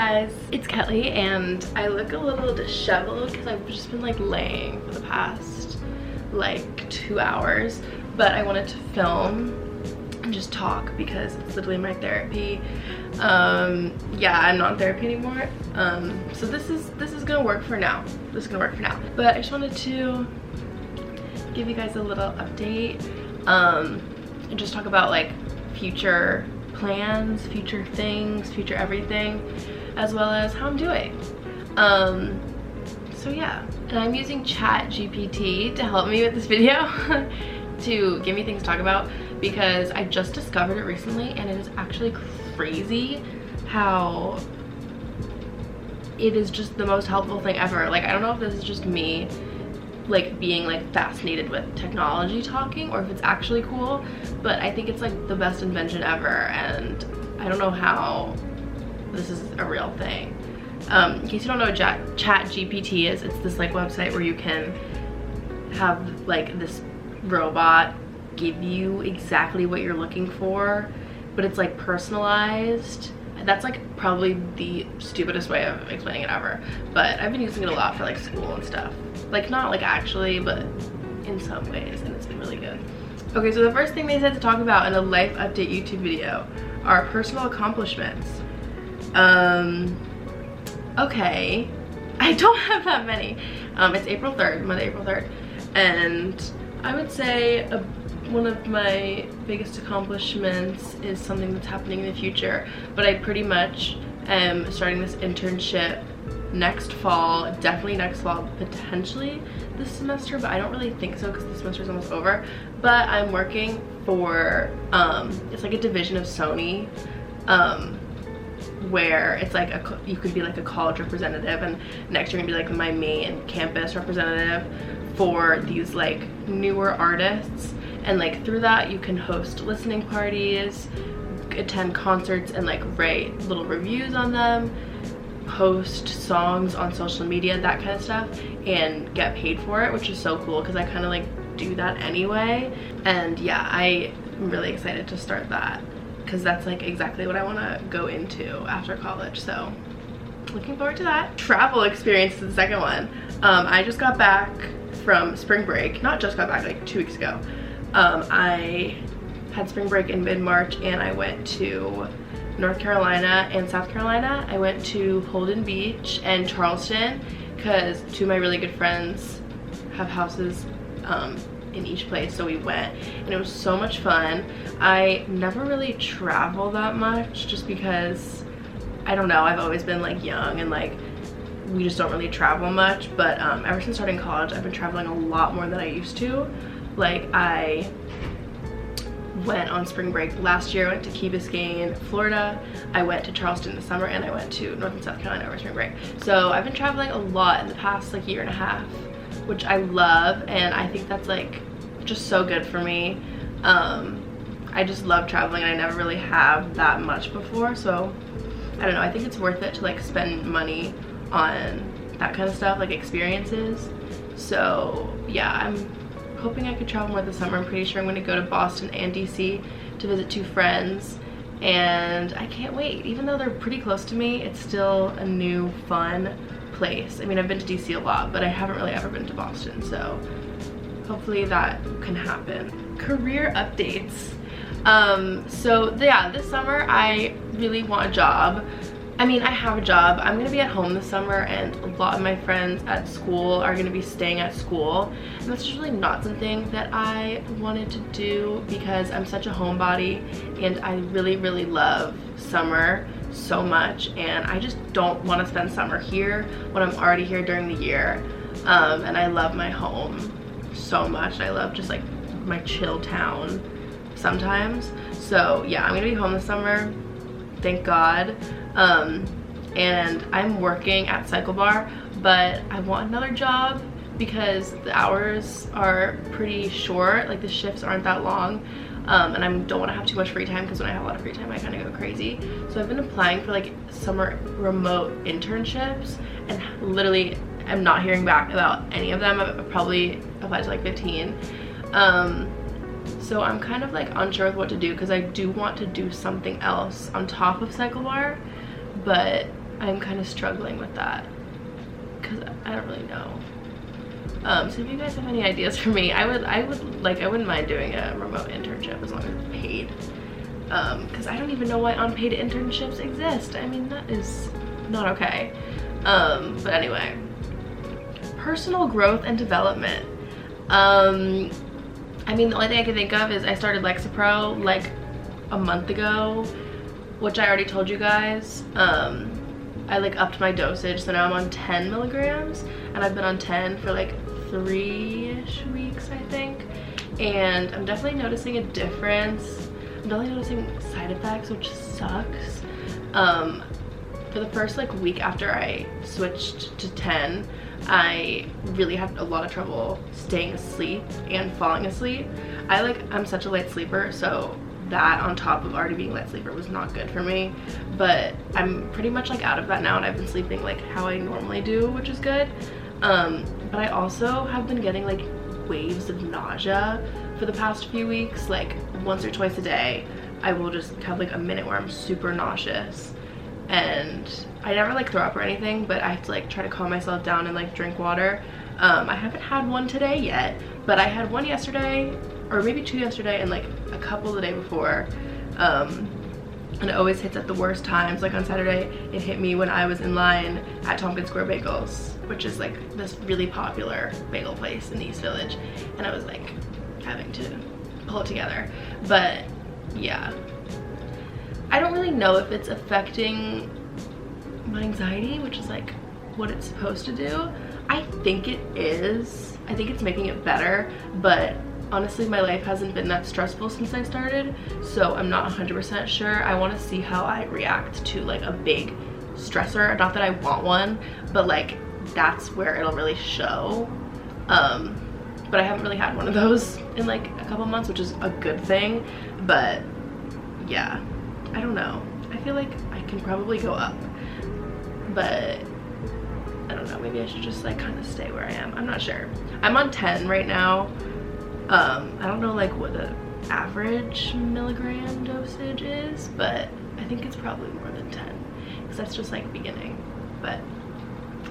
guys, it's Kelly and I look a little disheveled because I've just been like laying for the past like 2 hours, but I wanted to film and just talk because it's literally my therapy. Yeah, I'm not in therapy anymore, so this is gonna work for now. But I just wanted to give you guys a little update and just talk about like future plans, future things, future everything, as well as how I'm doing. So yeah, and I'm using ChatGPT to help me with this video to give me things to talk about because I just discovered it recently and it is actually crazy how it is just the most helpful thing ever. Like, I don't know if this is just me like being like fascinated with technology talking or if it's actually cool, but I think it's like the best invention ever, and I don't know how this is a real thing. In case you don't know what ChatGPT is, it's this like website where you can have like this robot give you exactly what you're looking for, but it's like personalized. That's like probably the stupidest way of explaining it ever, but I've been using it a lot for like school and stuff. Like, not like actually, but in some ways, and it's been really good. Okay, so the first thing they said to talk about in a life update YouTube video are personal accomplishments. Okay, I don't have that many. It's April 3rd, Monday, April 3rd, and I would say one of my biggest accomplishments is something that's happening in the future, but I pretty much am starting this internship next fall, definitely next fall, potentially this semester, but I don't really think so because the semester is almost over. But I'm working for it's like a division of Sony, where it's like you could be like a college representative, and next you're gonna be like my main campus representative for these like newer artists, and like through that you can host listening parties, attend concerts, and like write little reviews on them, post songs on social media, that kind of stuff, and get paid for it, which is so cool because I kind of like do that anyway. And yeah, I'm really excited to start that because that's like exactly what I want to go into after college, so looking forward to that. Travel experience is the second one. I just got back from spring break, not just got back, like 2 weeks ago. I had spring break in mid-March and I went to North Carolina and South Carolina. I went to Holden Beach and Charleston because two of my really good friends have houses in each place, so we went and it was so much fun. I never really travel that much just because, I don't know, I've always been like young and like we just don't really travel much, but ever since starting college I've been traveling a lot more than I used to. Like, I went on spring break last year, I went to Key Biscayne, Florida, I went to Charleston this summer, and I went to North and South Carolina over spring break. So I've been traveling a lot in the past like year and a half, which I love, and I think that's like just so good for me. I just love traveling and I never really have that much before, so I don't know, I think it's worth it to like spend money on that kind of stuff, like experiences. So yeah, I'm hoping I could travel more this summer. I'm pretty sure I'm going to go to Boston and DC to visit two friends, and I can't wait. Even though they're pretty close to me, it's still a new fun place. I mean, I've been to DC a lot, but I haven't really ever been to Boston, so hopefully that can happen. Career updates. So yeah, this summer I really want a job. I mean, I have a job. I'm gonna be at home this summer, and a lot of my friends at school are gonna be staying at school, and that's just really not something that I wanted to do because I'm such a homebody and I really love summer so much, and I just don't want to spend summer here when I'm already here during the year. And I love my home so much. I love just like my chill town sometimes. So yeah, I'm gonna be home this summer, thank God. And I'm working at Cycle Bar, but I want another job because the hours are pretty short, like the shifts aren't that long, and I don't want to have too much free time because when I have a lot of free time I kind of go crazy. So I've been applying for like summer remote internships, and literally I'm not hearing back about any of them. I've probably applied to like 15. So I'm kind of like unsure with what to do because I do want to do something else on top of Cycle Bar, but I'm kind of struggling with that because I don't really know. So if you guys have any ideas for me, I wouldn't mind doing a remote internship as long as it's paid. Because I don't even know why unpaid internships exist. I mean, that is not okay. But anyway, personal growth and development. I mean, the only thing I can think of is I started Lexapro like a month ago, which I already told you guys. I like upped my dosage, so now I'm on 10 milligrams, and I've been on 10 for like 3-ish weeks, I think. And I'm definitely noticing a difference. I'm definitely noticing side effects, which sucks. For the first like week after I switched to 10, I really had a lot of trouble staying asleep and falling asleep. I'm such a light sleeper, so that on top of already being light sleeper was not good for me. But I'm pretty much like out of that now, and I've been sleeping like how I normally do, which is good. But I also have been getting like waves of nausea for the past few weeks. Like once or twice a day I will just have like a minute where I'm super nauseous, and I never like throw up or anything, but I have to like try to calm myself down and like drink water. I haven't had one today yet, but I had one yesterday, or maybe 2 yesterday, and like a couple the day before. And it always hits at the worst times. Like on Saturday, it hit me when I was in line at Tompkins Square Bagels, which is like this really popular bagel place in the East Village, and I was like having to pull it together. But yeah, I don't really know if it's affecting my anxiety, which is like what it's supposed to do. I think it is. I think it's making it better, but honestly my life hasn't been that stressful since I started, so I'm not 100% sure. I want to see how I react to like a big stressor. Not that I want one, but like that's where it'll really show. But I haven't really had one of those in like a couple months, which is a good thing. But yeah, I don't know. I feel like I can probably go up, but I don't know, maybe I should just like kind of stay where I am. I'm not sure. I'm on 10 right now. I don't know like what the average milligram dosage is, but I think it's probably more than 10 because that's just like beginning. But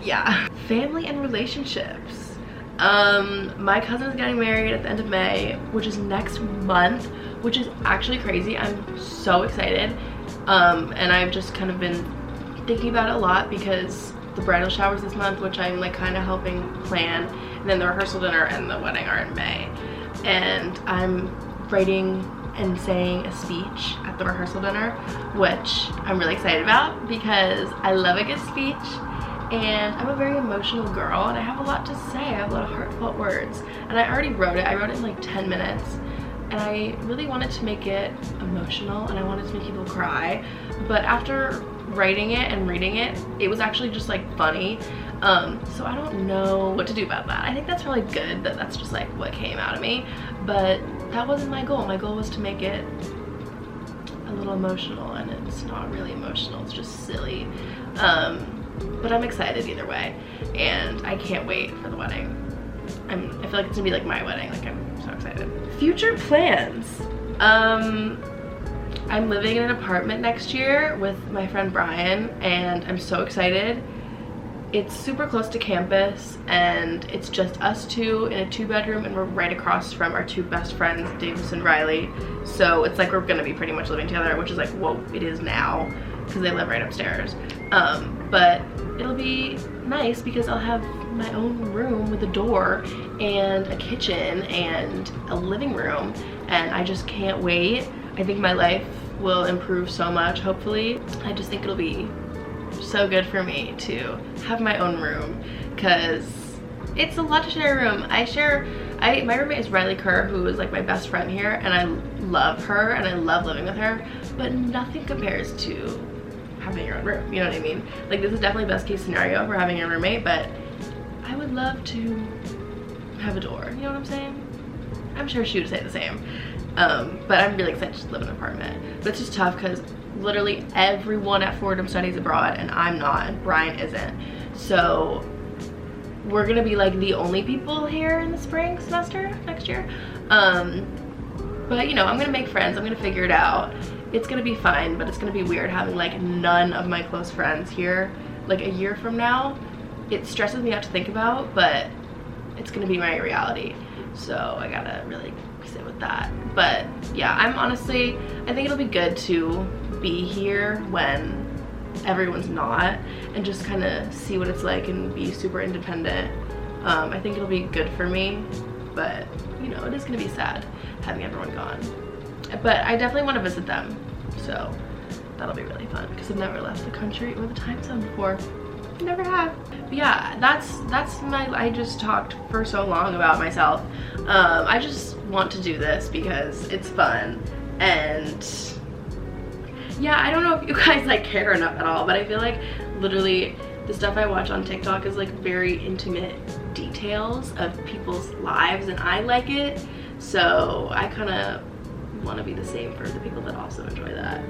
yeah, family and relationships. My cousin's getting married at the end of May, which is next month, which is actually crazy. I'm so excited. And I've just kind of been thinking about it a lot because the bridal shower's this month, which I'm like kind of helping plan, and then the rehearsal dinner and the wedding are in May. And I'm writing and saying a speech at the rehearsal dinner, which I'm really excited about because I love a good speech, and I'm a very emotional girl and I have a lot to say. I have a lot of heartfelt words, and I already wrote it. I wrote it in like 10 minutes, and I really wanted to make it emotional and I wanted to make people cry. But after writing it and reading it, it was actually just like funny. So I don't know what to do about that. I think that's really good that that's just like what came out of me, but that wasn't my goal. My goal was to make it a little emotional, and it's not really emotional, it's just silly. But I'm excited either way, and I can't wait for the wedding. I feel like it's gonna be like my wedding. Like I'm so excited. Future plans. I'm living in an apartment next year with my friend Brian, and I'm so excited. It's super close to campus, and it's just us two in a 2-bedroom, and we're right across from our 2 best friends, Davis and Riley. So it's like we're gonna be pretty much living together, which is like what it is now because they live right upstairs. But it'll be nice because I'll have my own room with a door and a kitchen and a living room, and I just can't wait. I think my life will improve so much, hopefully. I just think it'll be so good for me to have my own room because it's a lot to share a room. My roommate is Riley Kerr, who is like my best friend here, and I love her and I love living with her, but nothing compares to having your own room, you know what I mean? Like this is definitely best case scenario for having a roommate, but I would love to have a door, you know what I'm saying? I'm sure she would say the same. But I'm really excited to live in an apartment. But it's just tough because literally everyone at Fordham studies abroad and I'm not, and Brian isn't. So we're gonna be like the only people here in the spring semester next year. But you know, I'm gonna make friends, I'm gonna figure it out. it's gonna be fine, but it's gonna be weird having like none of my close friends here like a year from now. It stresses me out to think about, but it's gonna be my reality, so I gotta really sit with that. But yeah, I think it'll be good to be here when everyone's not, and just kind of see what it's like and be super independent. I think it'll be good for me, but you know, it is gonna be sad having everyone gone. But I definitely want to visit them, so that'll be really fun because I've never left the country or the time zone before. Never have. But yeah, that's my, I just talked for so long about myself. I just want to do this because it's fun, and yeah, I don't know if you guys like care enough at all, but I feel like literally the stuff I watch on TikTok is like very intimate details of people's lives, and I like it, so I kind of want to be the same for the people that also enjoy that.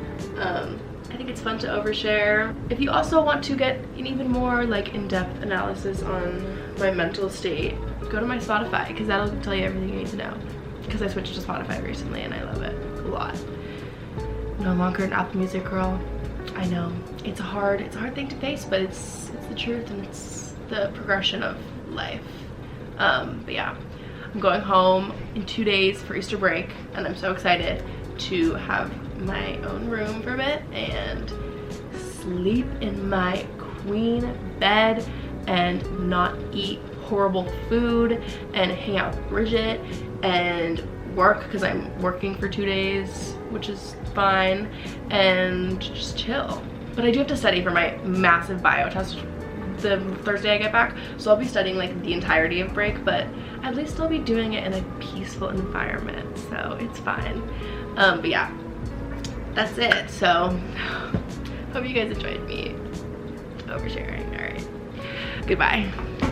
I think it's fun to overshare. If you also want to get an even more like in-depth analysis on my mental state, go to my Spotify, because that'll tell you everything you need to know, because I switched to Spotify recently and I love it a lot. No longer an Apple Music girl. I know it's a hard thing to face, but it's the truth, and it's the progression of life. But yeah, I'm going home in 2 days for Easter break, and I'm so excited to have my own room for a bit and sleep in my queen bed and not eat horrible food and hang out with Bridget and work, because I'm working for 2 days, which is fine, and just chill. But I do have to study for my massive bio test the Thursday I get back, so I'll be studying like the entirety of break, but at least I'll be doing it in a peaceful environment, so it's fine. But yeah, that's it. So hope you guys enjoyed me oversharing. All right, goodbye.